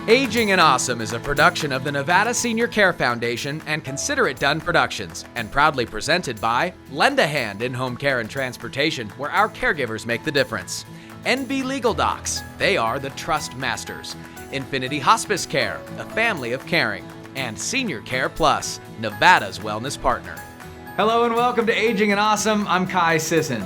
Aging and Awesome is a production of the Nevada Senior Care Foundation and Consider It Done Productions, and proudly presented by Lend a Hand in Home Care and Transportation, where our caregivers make the difference. NB Legal Docs, they are the trust masters. Infinity Hospice Care, a family of caring. And Senior Care Plus, Nevada's wellness partner. Hello and welcome to Aging and Awesome. I'm Kai Sisson.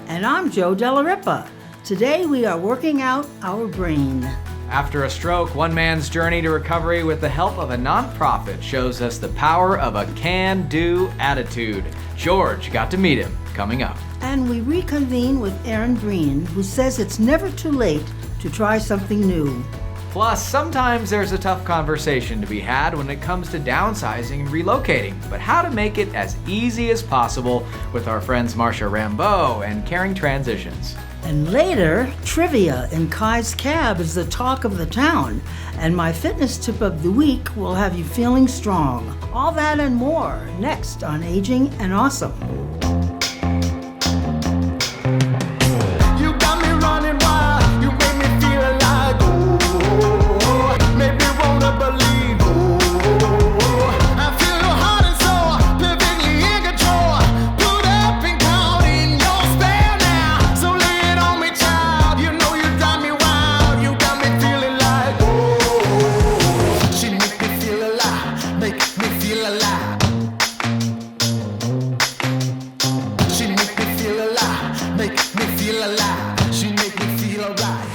And I'm Joe Della Ripa. Today we are working out our brain. After a stroke, one man's journey to recovery with the help of a nonprofit shows us the power of a can-do attitude. George got to meet him, coming up. And we reconvene with Aaron Green, who says it's never too late to try something new. Plus, sometimes there's a tough conversation to be had when it comes to downsizing and relocating, but how to make it as easy as possible with our friends Marsha Rambeau and Caring Transitions. And later, trivia in Kai's cab is the talk of the town. And my fitness tip of the week will have you feeling strong. All that and more next on Aging and Awesome. You got me running wild, you make me feel alive. Oh, make me wanna believe. Oh, I feel your heart and soul, perfectly in control. Put up and count in your spell now. So lay it on me, child. You know you drive me wild. You got me feeling like, oh, she make me feel alive, make me feel alive. She make me feel alive, make me feel alive. She make me feel alright.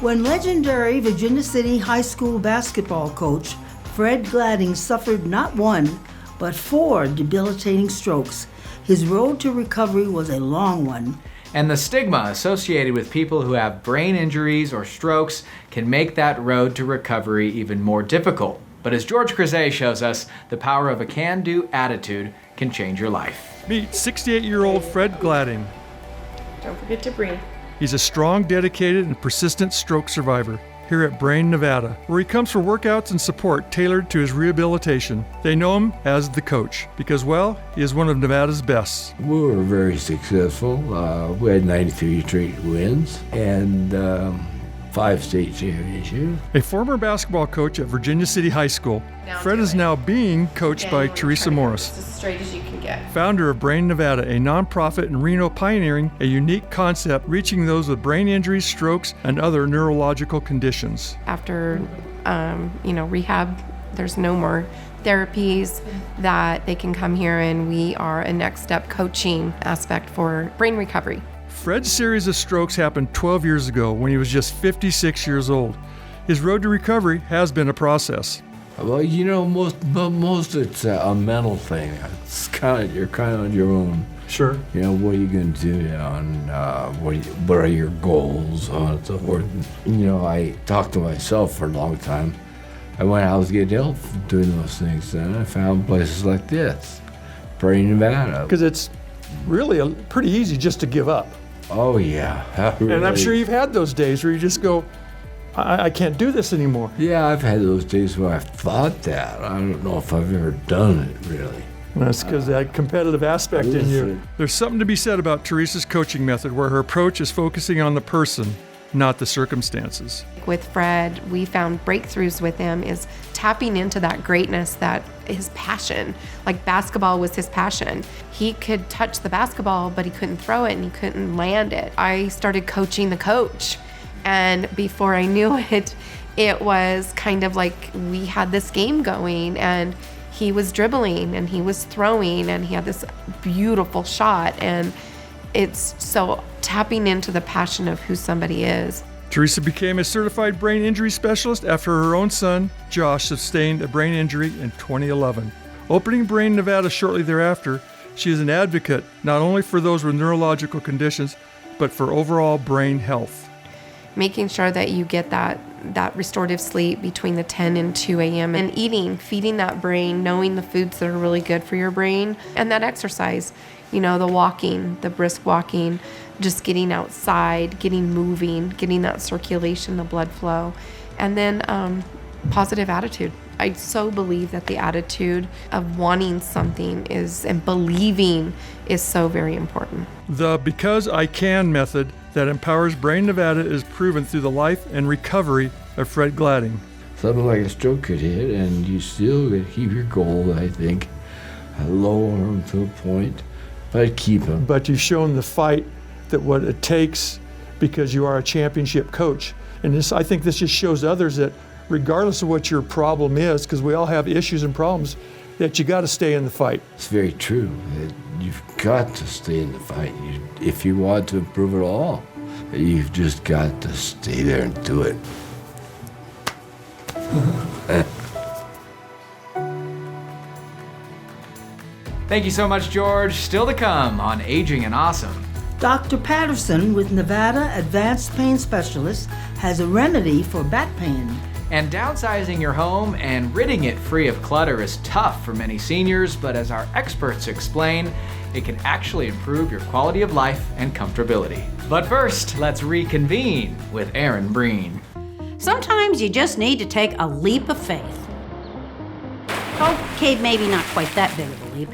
When legendary Virginia City High School basketball coach Fred Gladding suffered not one, but 4 debilitating strokes, his road to recovery was a long one. And the stigma associated with people who have brain injuries or strokes can make that road to recovery even more difficult. But as George Crozet shows us, the power of a can-do attitude can change your life. Meet 68-year-old Fred Gladding. Don't forget to breathe. He's a strong, dedicated, and persistent stroke survivor here at Brain, Nevada, where he comes for workouts and support tailored to his rehabilitation. They know him as the coach because, well, he is one of Nevada's best. We were very successful. We had 93 straight wins and 5 state championships. A former basketball coach at Virginia City High School, Fred is now being coached by Teresa Morris, As straight as you can get. founder of Brain Nevada, a nonprofit in Reno pioneering a unique concept reaching those with brain injuries, strokes, and other neurological conditions. After, rehab, there's no more therapies that they can come here, and we are a next step coaching aspect for brain recovery. Fred's series of strokes happened 12 years ago when he was just 56 years old. His road to recovery has been a process. Well, most it's a mental thing. It's you're kind of on your own. Sure. What are you going to do on what are your goals on and so forth. I talked to myself for a long time. I was getting help doing those things, and I found places like this, Brain, Nevada. Because it's really pretty easy just to give up. Oh yeah, And I'm sure you've had those days where you just go, I can't do this anymore. Yeah, I've had those days where I've thought that. I don't know if I've ever done it, really. That's because that competitive aspect in you. There's something to be said about Teresa's coaching method where her approach is focusing on the person, not the circumstances. With Fred, we found breakthroughs with him is tapping into that greatness, that his passion. Like basketball was his passion. He could touch the basketball, but he couldn't throw it and he couldn't land it. I started coaching the coach. And before I knew it, it was kind of like we had this game going, and he was dribbling and he was throwing and he had this beautiful shot. And it's so tapping into the passion of who somebody is. Teresa became a certified brain injury specialist after her own son, Josh, sustained a brain injury in 2011. Opening Brain Nevada shortly thereafter, she is an advocate not only for those with neurological conditions, but for overall brain health. Making sure that you get that restorative sleep between the 10 and 2 a.m. and feeding that brain, knowing the foods that are really good for your brain, and that exercise, the walking, the brisk walking, just getting outside, getting moving, getting that circulation, the blood flow, and then positive attitude. I so believe that the attitude of wanting something and believing is so very important. The Because I Can method that empowers Brain Nevada is proven through the life and recovery of Fred Gladding. Something like a stroke could hit, and you still keep your goal, I think. Lower them to a point, but keep them. But you've shown the fight, that what it takes, because you are a championship coach. And this, I think this just shows others that regardless of what your problem is, because we all have issues and problems, that you got to stay in the fight. It's very true. You've got to stay in the fight. If you want to improve at all, you've just got to stay there and do it. Thank you so much, George. Still to come on Aging and Awesome. Dr. Patterson with Nevada Advanced Pain Specialists has a remedy for back pain. And downsizing your home and ridding it free of clutter is tough for many seniors, but as our experts explain, it can actually improve your quality of life and comfortability. But first, let's reconvene with Aaron Breen. Sometimes you just need to take a leap of faith. Okay, maybe not quite that big of a leap,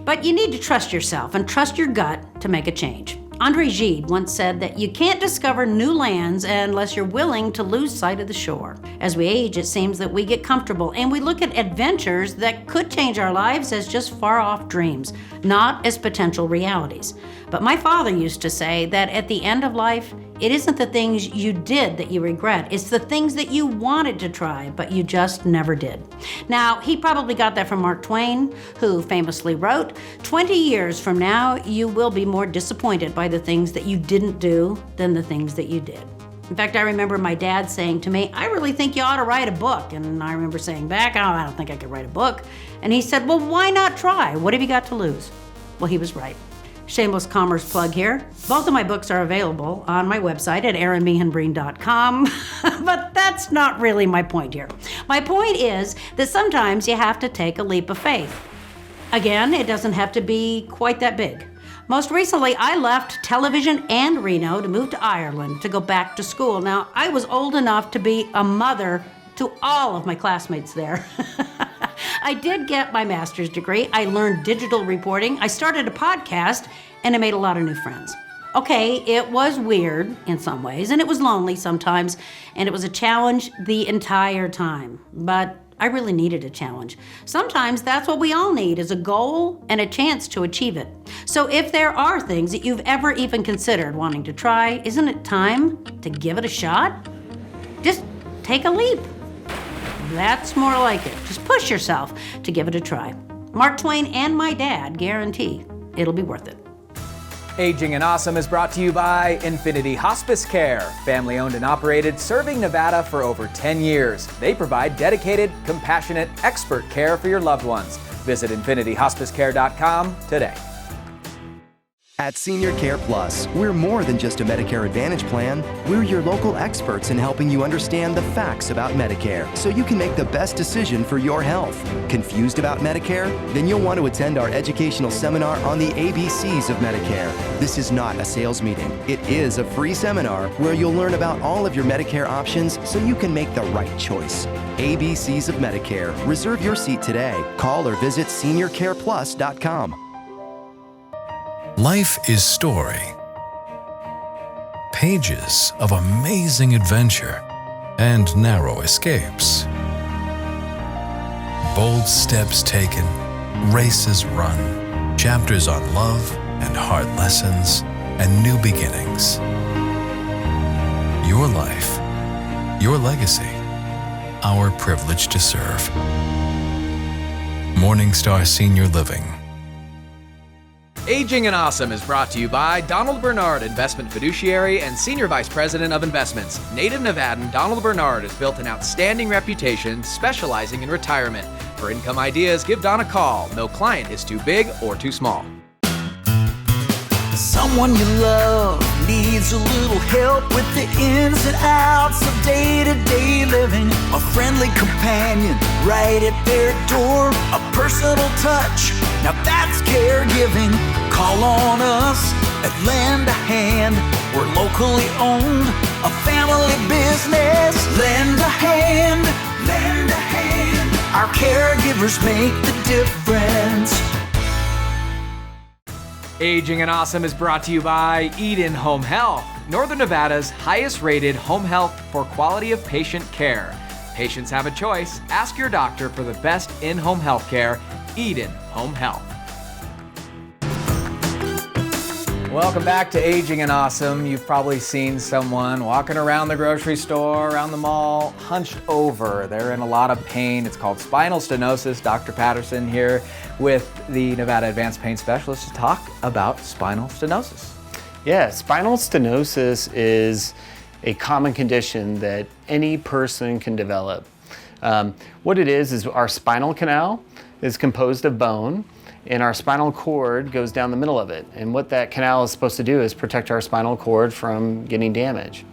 but you need to trust yourself and trust your gut to make a change. Andre Gide once said that you can't discover new lands unless you're willing to lose sight of the shore. As we age, it seems that we get comfortable and we look at adventures that could change our lives as just far-off dreams, not as potential realities. But my father used to say that at the end of life, it isn't the things you did that you regret, it's the things that you wanted to try, but you just never did. Now, he probably got that from Mark Twain, who famously wrote, 20 years from now, you will be more disappointed by the things that you didn't do than the things that you did. In fact, I remember my dad saying to me, I really think you ought to write a book. And I remember saying back, I don't think I could write a book. And he said, well, why not try? What have you got to lose? Well, he was right. Shameless commerce plug here. Both of my books are available on my website at aaronmeehanbreen.com, but that's not really my point here. My point is that sometimes you have to take a leap of faith. Again, it doesn't have to be quite that big. Most recently, I left television and Reno to move to Ireland to go back to school. Now, I was old enough to be a mother to all of my classmates there. I did get my master's degree. I learned digital reporting. I started a podcast, and I made a lot of new friends. Okay, it was weird in some ways, and it was lonely sometimes, and it was a challenge the entire time. But I really needed a challenge. Sometimes that's what we all need, is a goal and a chance to achieve it. So if there are things that you've ever even considered wanting to try, isn't it time to give it a shot? Just take a leap. That's more like it. Just push yourself to give it a try. Mark Twain and my dad guarantee it'll be worth it. Aging and Awesome is brought to you by Infinity Hospice Care, family owned and operated, serving Nevada for over 10 years. They provide dedicated, compassionate, expert care for your loved ones. Visit infinityhospicecare.com today. At Senior Care Plus, we're more than just a Medicare Advantage plan. We're your local experts in helping you understand the facts about Medicare so you can make the best decision for your health. Confused about Medicare? Then you'll want to attend our educational seminar on the ABCs of Medicare. This is not a sales meeting. It is a free seminar where you'll learn about all of your Medicare options so you can make the right choice. ABCs of Medicare. Reserve your seat today. Call or visit seniorcareplus.com. Life is story. Pages of amazing adventure and narrow escapes. Bold steps taken, races run, chapters on love and hard lessons and new beginnings. Your life, your legacy, our privilege to serve. Morningstar Senior Living. Aging and Awesome is brought to you by Donald Bernard, Investment Fiduciary and Senior Vice President of Investments. Native Nevadan Donald Bernard has built an outstanding reputation specializing in retirement. For income ideas, give Don a call. No client is too big or too small. Someone you love needs a little help with the ins and outs of day-to-day living. A friendly companion right at their door. A personal touch, now that's caregiving. Call on us at Lend a Hand. We're locally owned, a family business. Lend a hand, lend a hand. Our caregivers make the difference. Aging and Awesome is brought to you by Eden Home Health, Northern Nevada's highest rated home health for quality of patient care. Patients have a choice. Ask your doctor for the best in-home health care. Eden Home Health. Welcome back to Aging and Awesome. You've probably seen someone walking around the grocery store, around the mall, hunched over. They're in a lot of pain. It's called spinal stenosis. Dr. Patterson here with the Nevada Advanced Pain Specialist to talk about spinal stenosis. Yeah, spinal stenosis is a common condition that any person can develop. What it is our spinal canal is composed of bone, and our spinal cord goes down the middle of it. And what that canal is supposed to do is protect our spinal cord from getting damage.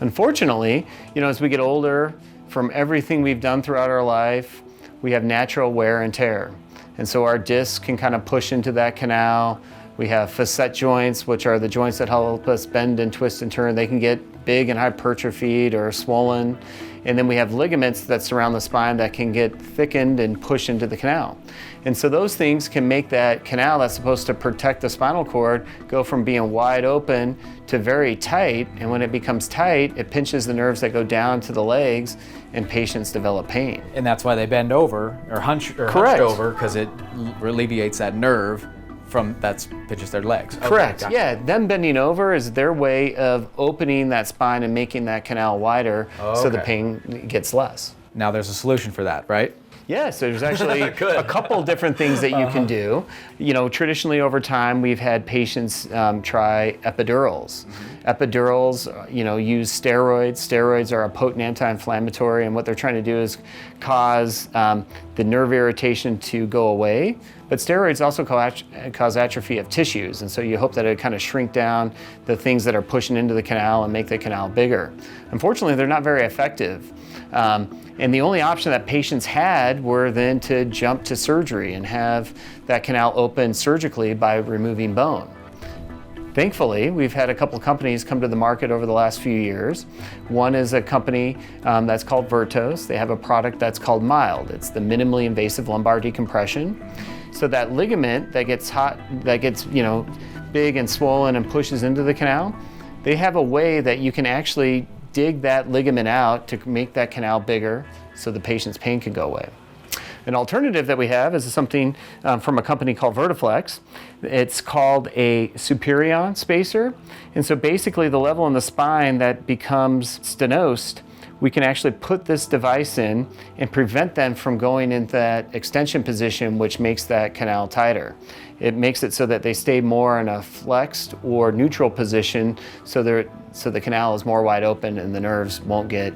Unfortunately, as we get older, from everything we've done throughout our life, we have natural wear and tear. And so our discs can kind of push into that canal. We have facet joints, which are the joints that help us bend and twist and turn. They can get big and hypertrophied or swollen. And then we have ligaments that surround the spine that can get thickened and push into the canal. And so those things can make that canal that's supposed to protect the spinal cord go from being wide open to very tight. And when it becomes tight, it pinches the nerves that go down to the legs, and patients develop pain. And that's why they bend over or hunched over, because it alleviates that nerve that pinches their legs. Correct. Okay, gotcha. Yeah, them bending over is their way of opening that spine and making that canal wider so the pain gets less. Now there's a solution for that, right? Yes, there's actually a couple different things that you can do. Traditionally over time, we've had patients try epidurals. Epidurals, use steroids. Steroids are a potent anti-inflammatory, and what they're trying to do is cause the nerve irritation to go away. But steroids also cause atrophy of tissues, and so you hope that it kind of shrink down the things that are pushing into the canal and make the canal bigger. Unfortunately, they're not very effective. And the only option that patients had were then to jump to surgery and have that canal opened surgically by removing bone. Thankfully, we've had a couple companies come to the market over the last few years. One is a company that's called Vertos. They have a product that's called Mild. It's the minimally invasive lumbar decompression. So that ligament that gets big and swollen and pushes into the canal, they have a way that you can actually dig that ligament out to make that canal bigger so the patient's pain can go away. An alternative that we have is something from a company called Vertiflex. It's called a Superion spacer. And so basically the level in the spine that becomes stenosed, we can actually put this device in and prevent them from going into that extension position, which makes that canal tighter. It makes it so that they stay more in a flexed or neutral position so the canal is more wide open and the nerves won't get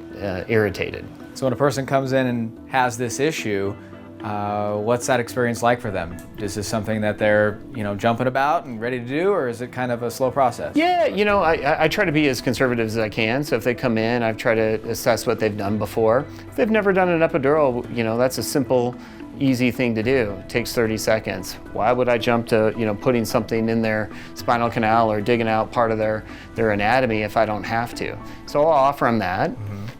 irritated. So when a person comes in and has this issue, what's that experience like for them? Is this something that they're, jumping about and ready to do, or is it kind of a slow process? Yeah, I try to be as conservative as I can. So if they come in, I've tried to assess what they've done before. If they've never done an epidural, that's a simple, easy thing to do. It takes 30 seconds. Why would I jump to, putting something in their spinal canal or digging out part of their anatomy if I don't have to? So I'll offer them that.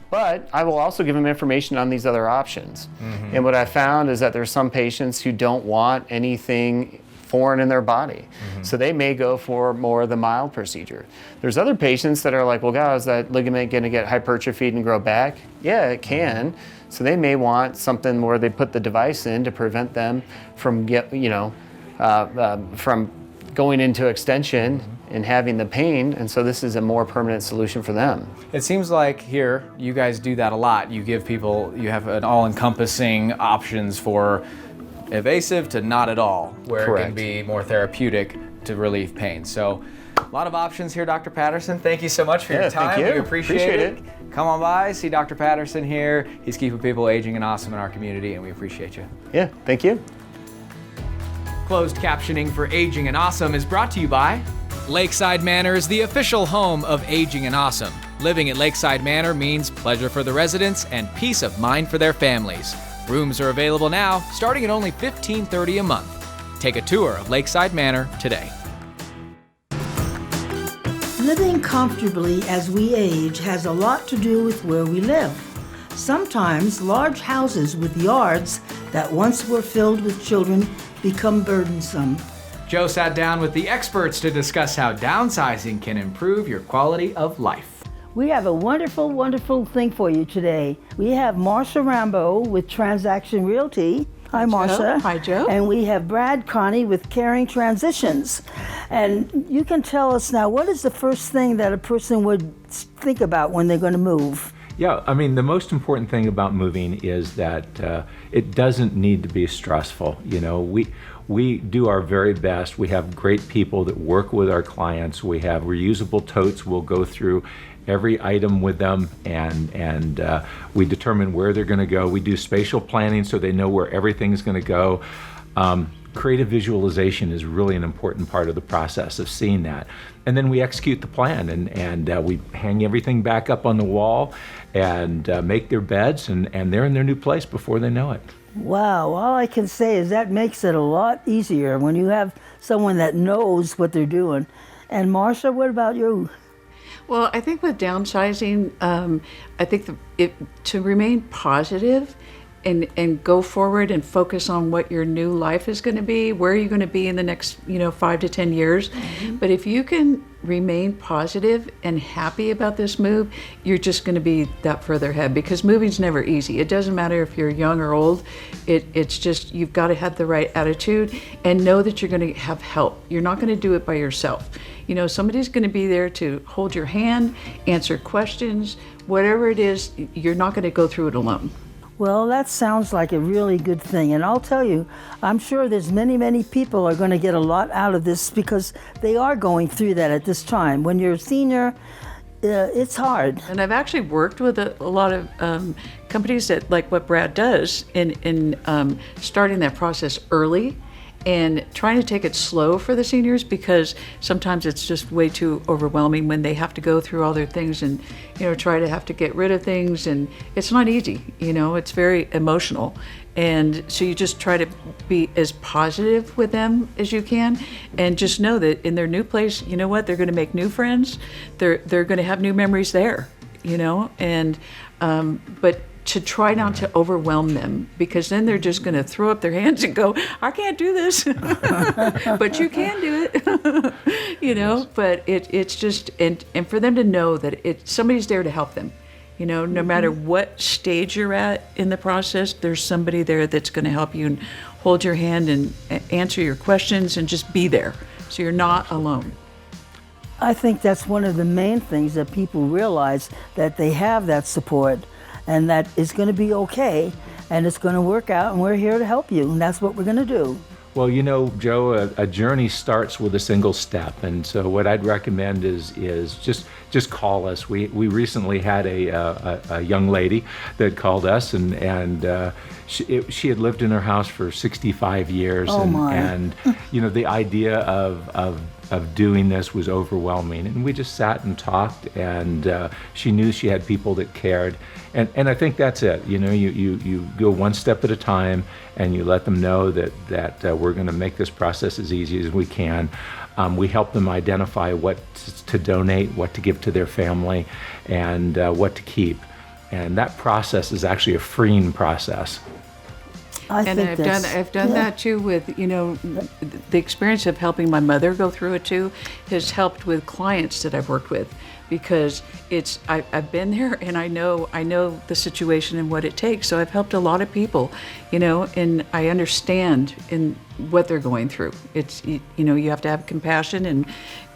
But I will also give them information on these other options. And what I found is that there's some patients who don't want anything foreign in their body. So they may go for more of the mild procedure. There's other patients that are like, well, God, is that ligament going to get hypertrophied and grow back? Yeah, it can. So they may want something where they put the device in to prevent them from from going into extension and having the pain, and so this is a more permanent solution for them. It seems like here, you guys do that a lot. You have an all-encompassing options for evasive to not at all, where Correct. It can be more therapeutic to relieve pain. So a lot of options here, Dr. Patterson. Thank you so much for your time. Thank you. We appreciate it. Come on by, see Dr. Patterson here. He's keeping people aging and awesome in our community, and we appreciate you. Yeah, thank you. Closed captioning for Aging and Awesome is brought to you by Lakeside Manor is the official home of Aging and Awesome. Living at Lakeside Manor means pleasure for the residents and peace of mind for their families. Rooms are available now, starting at only $15.30 a month. Take a tour of Lakeside Manor today. Living comfortably as we age has a lot to do with where we live. Sometimes large houses with yards that once were filled with children become burdensome. Joe sat down with the experts to discuss how downsizing can improve your quality of life. We have a wonderful, wonderful thing for you today. We have Marsha Rambo with Transaction Realty. Hi, Marsha. Hi, Joe. And we have Brad Connie with Caring Transitions. And you can tell us now, what is the first thing that a person would think about when they're going to move? Yeah, I mean, the most important thing about moving is that it doesn't need to be stressful. You know, we do our very best. We have great people that work with our clients. We have reusable totes. We'll go through every item with them, and we determine where they're going to go. We do spatial planning so they know where everything's going to go. Creative visualization is really an important part of the process of seeing that. And then we execute the plan, and we hang everything back up on the wall and make their beds, and they're in their new place before they know it. Wow, all I can say is that makes it a lot easier when you have someone that knows what they're doing. And Marsha, what about you? Well, I think with downsizing, I think to remain positive and go forward and focus on what your new life is going to be, where are you going to be in the next 5 to 10 years. Mm-hmm. But if you can remain positive and happy about this move, you're just going to be that further ahead, because moving's never easy. It doesn't matter if you're young or old. It's just, you've got to have the right attitude and know that you're going to have help. You're not going to do it by yourself. Somebody's going to be there to hold your hand, answer questions, whatever it is. You're not going to go through it alone. Well, that sounds like a really good thing. And I'll tell you, I'm sure there's many people are going to get a lot out of this, because they are going through that at this time. When you're a senior, it's hard. And I've actually worked with a lot of companies that, like what Brad does, in starting that process early and trying to take it slow for the seniors, because sometimes it's just way too overwhelming when they have to go through all their things and try to have to get rid of things, and it's not easy. It's very emotional, and so you just try to be as positive with them as you can, and just know that in their new place, they're going to make new friends, they're going to have new memories there, and but to try not to overwhelm them, because then they're just going to throw up their hands and go, I can't do this. But you can do it. But it's just, and for them to know that somebody's there to help them. No matter what stage you're at in the process, there's somebody there that's going to help you and hold your hand and answer your questions and just be there, so you're not alone. I think that's one of the main things that people realize, that they have that support, and that it's going to be okay, and it's going to work out, and we're here to help you, and that's what we're going to do. Well, Joe, a journey starts with a single step, and so what I'd recommend is just call us. We recently had a young lady that called us, and she had lived in her house for 65 years, and the idea of doing this was overwhelming, and we just sat and talked, and she knew she had people that cared, and I think that's it. You go one step at a time, and you let them know that we're going to make this process as easy as we can. We help them identify what to donate, what to give to their family, and what to keep, and that process is actually a freeing process. I've done that too with, the experience of helping my mother go through it too has helped with clients that I've worked with, because I've been there, and I know the situation and what it takes. So I've helped a lot of people, and I understand in what they're going through. It's, you have to have compassion, and,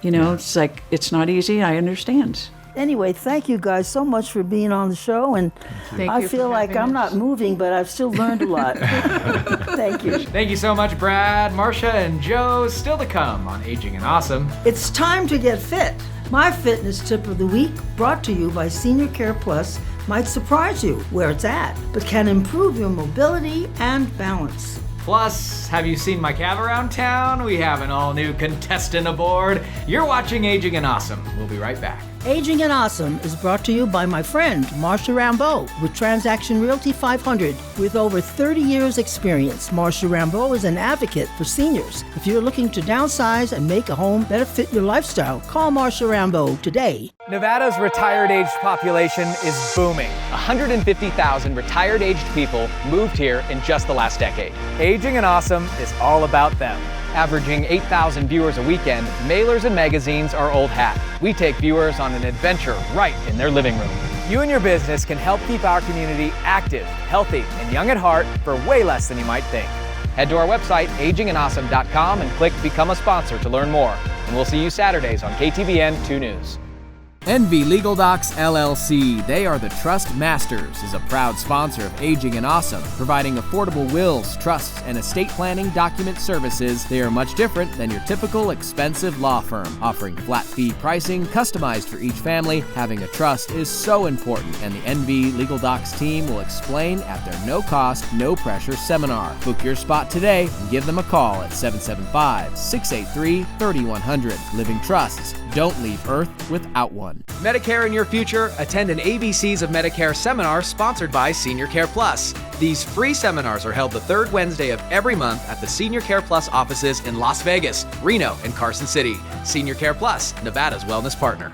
it's like, it's not easy. I understand. Anyway, thank you guys so much for being on the show, and I feel like I'm not moving, but I've still learned a lot. Thank you. Thank you so much, Brad, Marsha, and Joe. Still to come on Aging and Awesome. It's time to get fit. My fitness tip of the week, brought to you by Senior Care Plus, might surprise you where it's at, but can improve your mobility and balance. Plus, have you seen my cab around town? We have an all-new contestant aboard. You're watching Aging and Awesome. We'll be right back. Aging and Awesome is brought to you by my friend, Marsha Rambo, with Transaction Realty 500. With over 30 years experience, Marsha Rambo is an advocate for seniors. If you're looking to downsize and make a home better fit your lifestyle, call Marsha Rambo today. Nevada's retired-aged population is booming. 150,000 retired-aged people moved here in just the last decade. Aging and Awesome is all about them. Averaging 8,000 viewers a weekend, Mailers and Magazines are old hat. We take viewers on an adventure right in their living room. You and your business can help keep our community active, healthy, and young at heart for way less than you might think. Head to our website, agingandawesome.com, and click Become a Sponsor to learn more. And we'll see you Saturdays on KTVN 2 News. NV Legal Docs LLC, they are the Trust Masters, is a proud sponsor of Aging and Awesome, providing affordable wills, trusts, and estate planning document services. They are much different than your typical expensive law firm, offering flat fee pricing customized for each family. Having a trust is so important, and the NV Legal Docs team will explain at their no-cost, no-pressure seminar. Book your spot today and give them a call at 775-683-3100. Living trusts. Don't leave Earth without one. Medicare in your future? Attend an ABCs of Medicare seminar sponsored by Senior Care Plus. These free seminars are held the third Wednesday of every month at the Senior Care Plus offices in Las Vegas, Reno, and Carson City. Senior Care Plus, Nevada's wellness partner.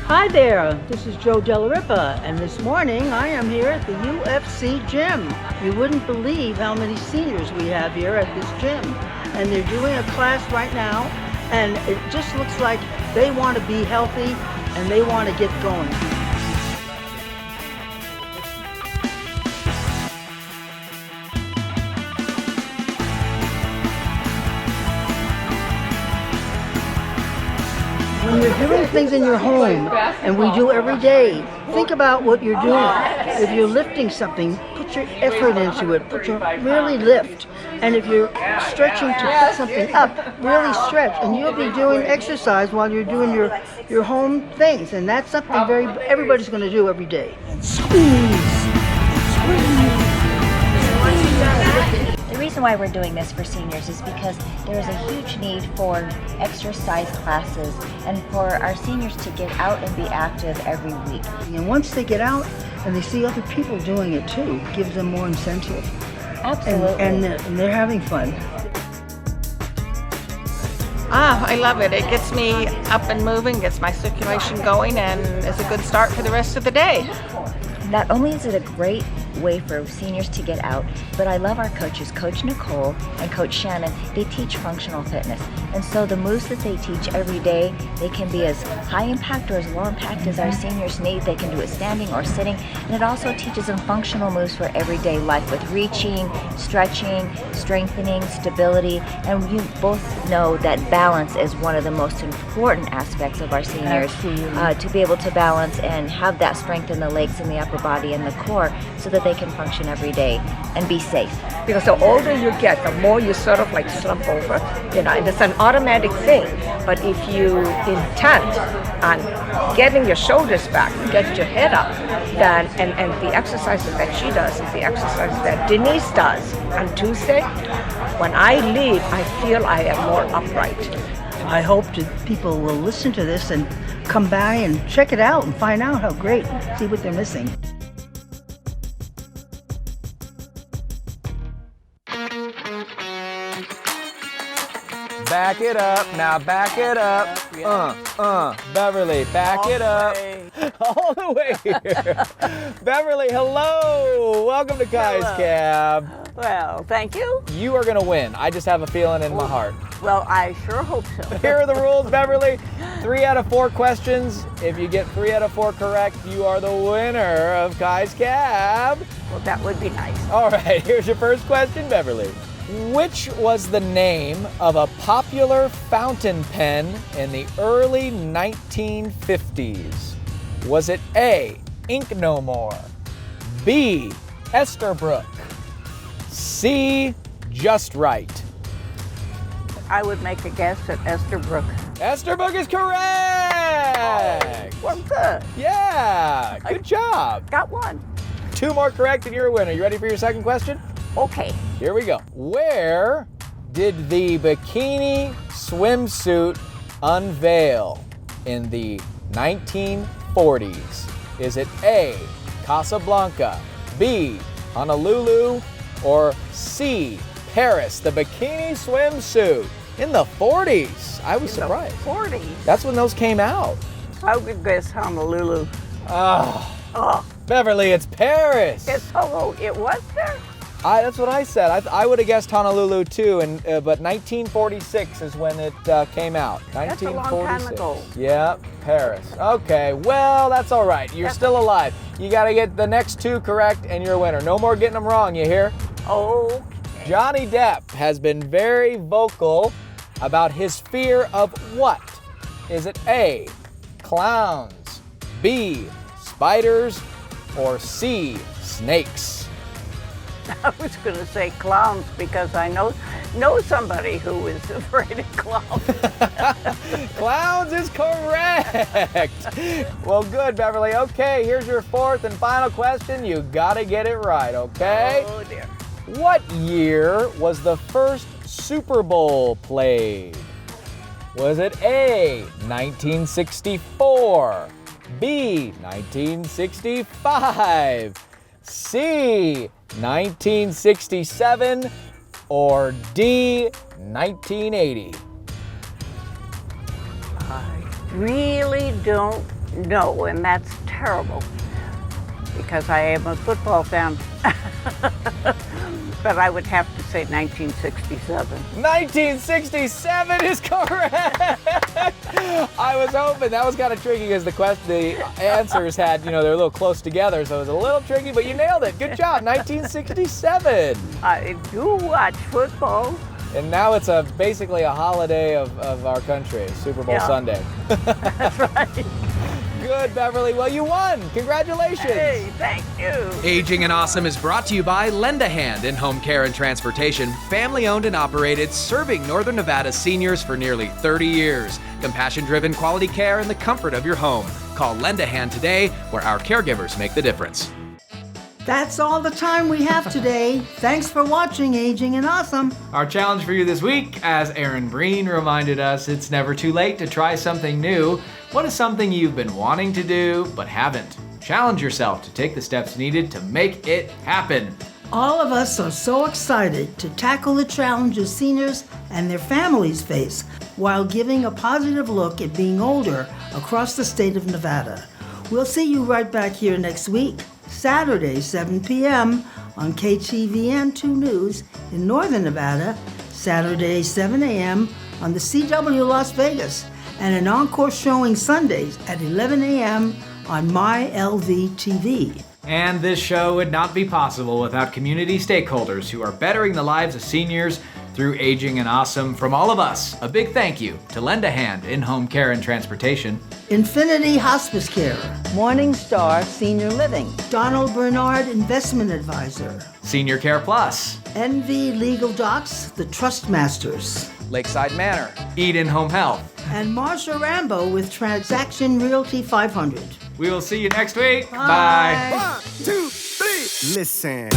Hi there, this is Joe Della Ripa, and this morning I am here at the UFC gym. You wouldn't believe how many seniors we have here at this gym. And they're doing a class right now, and it just looks like they want to be healthy and they want to get going. When you're doing things in your home, and we do every day, think about what you're doing. If you're lifting something, put your effort into it. Really lift. And if you're stretching to put something up, really stretch. And you'll be doing exercise while you're doing your home things. And that's something everybody's going to do every day. The reason why we're doing this for seniors is because there is a huge need for exercise classes and for our seniors to get out and be active every week. And once they get out and they see other people doing it too, it gives them more incentive. Absolutely. And they're having fun. I love it. It gets me up and moving, gets my circulation going, and is a good start for the rest of the day. Not only is it a great way for seniors to get out, but I love our coaches, Coach Nicole and Coach Shannon. They teach functional fitness. And so the moves that they teach every day, they can be as high impact or as low impact as our seniors need. They can do it standing or sitting. And it also teaches them functional moves for everyday life with reaching, stretching, strengthening, stability. And you both know that balance is one of the most important aspects of our seniors. To be able to balance and have that strength in the legs and the upper body and the core so that they can function every day and be safe. Because the older you get, the more you sort of like slump over, and it's an automatic thing. But if you intend on getting your shoulders back, get your head up, then and the exercises that she does is the exercises that Denise does on Tuesday. When I leave, I feel I am more upright. I hope that people will listen to this and come by and check it out and find out how great, see what they're missing. Back it up, now back it up. Beverly, back it up. All the way here. Beverly, hello. Welcome to Kai's Cab. Well, thank you. You are going to win. I just have a feeling in my heart. Well, I sure hope so. Here are the rules, Beverly. 3 out of 4 questions. If you get 3 out of 4 correct, you are the winner of Kai's Cab. Well, that would be nice. All right, here's your first question, Beverly. Which was the name of a popular fountain pen in the early 1950s? Was it A, Ink No More, B, Esterbrook, C, Just Right? I would make a guess at Esterbrook. Esterbrook is correct! Well, good. Yeah, good job. Got one. 2 more correct and you're a winner. You ready for your second question? Okay. Here we go. Where did the bikini swimsuit unveil in the 1940s? Is it A, Casablanca, B, Honolulu, or C, Paris? The bikini swimsuit in the 40s. I was surprised. 40s? That's when those came out. I would guess Honolulu. Oh, Oh, Beverly, it's Paris. it was there? That's what I said. I would have guessed Honolulu too, but 1946 is when it came out. That's a long time ago. Yeah, Paris. Okay, well, that's all right. You're still alive. You got to get the next 2 correct and you're a winner. No more getting them wrong, you hear? Oh. Johnny Depp has been very vocal about his fear of what? Is it A, clowns, B, spiders, or C, snakes? I was going to say clowns because I know somebody who is afraid of clowns. Clowns is correct. Well, good, Beverly. Okay, here's your 4th and final question. You got to get it right, okay? Oh, dear. What year was the first Super Bowl played? Was it A, 1964, B, 1965, C, 1967, or D, 1980? I really don't know, and that's terrible because I am a football fan. But I would have to say 1967. 1967 is correct. I was hoping that was kind of tricky because the answers had, they're a little close together, so it was a little tricky, but you nailed it. Good job, 1967. I do watch football. And now it's basically a holiday of our country, Super Bowl Sunday. That's right. Good, Beverly. Well, you won. Congratulations. Hey, thank you. Aging and Awesome is brought to you by Lend a Hand in Home Care and Transportation, family owned and operated, serving Northern Nevada seniors for nearly 30 years. Compassion-driven quality care in the comfort of your home. Call Lend a Hand today, where our caregivers make the difference. That's all the time we have today. Thanks for watching Aging and Awesome. Our challenge for you this week, as Aaron Breen reminded us, it's never too late to try something new. What is something you've been wanting to do but haven't? Challenge yourself to take the steps needed to make it happen. All of us are so excited to tackle the challenges seniors and their families face while giving a positive look at being older across the state of Nevada. We'll see you right back here next week, Saturday, 7 p.m. on KTVN 2 News in Northern Nevada, Saturday, 7 a.m. on the CW Las Vegas, and an encore showing Sundays at 11 a.m. on MyLV-TV. And this show would not be possible without community stakeholders who are bettering the lives of seniors through Aging and Awesome. From all of us, a big thank you to Lend a Hand in Home Care and Transportation, Infinity Hospice Care, Morningstar Senior Living, Donald Bernard Investment Advisor, Senior Care Plus, NV Legal Docs, the Trust Masters, Lakeside Manor, Eden Home Health, and Marsha Rambo with Transaction Realty 500. We will see you next week. Bye. 1, 2, 3. Listen.